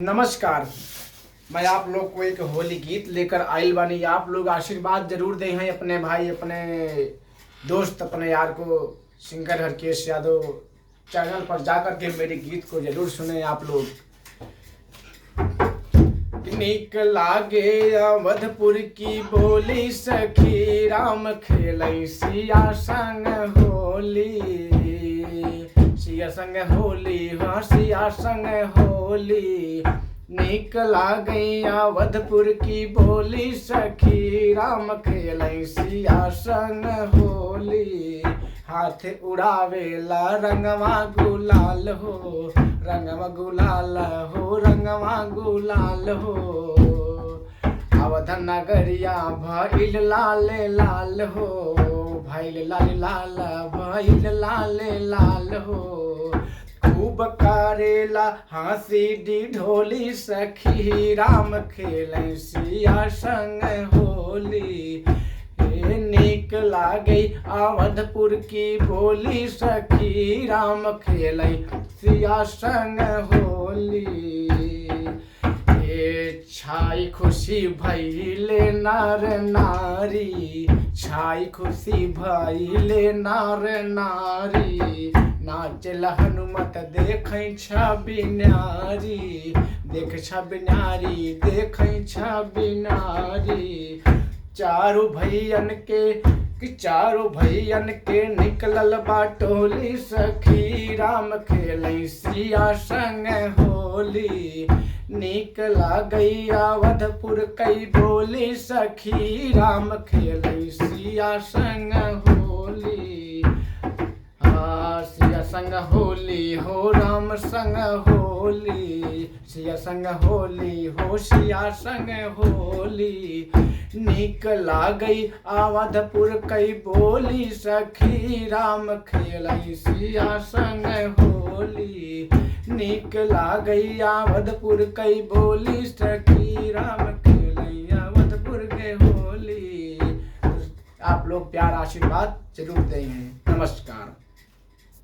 नमस्कार। मैं आप लोग को एक होली गीत लेकर आइल बानी। आप लोग आशीर्वाद जरूर दे हैं अपने भाई, अपने दोस्त, अपने यार को। सिंगर हरकेश यादव चैनल पर जाकर के मेरे गीत को जरूर सुने आप लोग। नीक लागे अवधपुर की बोली, सखी राम खेलै सिया संग होली। सिया संग होली, हाँ सिया संग होली। नीक लागे अवधपुर की बोली, सखी राम खेलै सिया संग होली। हाथ उड़ावेला रंगवा गुलाल हो, रंगवा गुलाल हो, रंगवा गुलाल हो। अवध नगरिया भइल लाल लाल हो, भइल लाल लाल, भइल लाल लाल हो। खूब करेला हंसी ढोली, सखी राम खेलै सिया संग होली। नीक लागे अवधपुर की बोली, सखी राम खेलै सिया संग होली। छाई खुशी भइले नर नारी, छाई खुशी भइले नर नारी। नाचल हनुमत देखै छवि न्यारी, देख छवि न्यारी, देखै छवि नारी। चारों भैयन के निकलल बाटोली, सखी राम खेलै सिया संग होली। नीक लागै अवधपुर कई बोली, सखी राम खेलै सिया संग होली। सिया संग होली हो, राम संग होली। सिया संग होली हो, सिया संग होली। नीक लागै अवधपुर कई बोली, सखी राम खेलै सिया संग होली। नीक लागै अवधपुर कई बोली, सखी राम खेलै अवधपुर के होली। आप लोग प्यार आशीर्वाद जरूर दें। नमस्कार।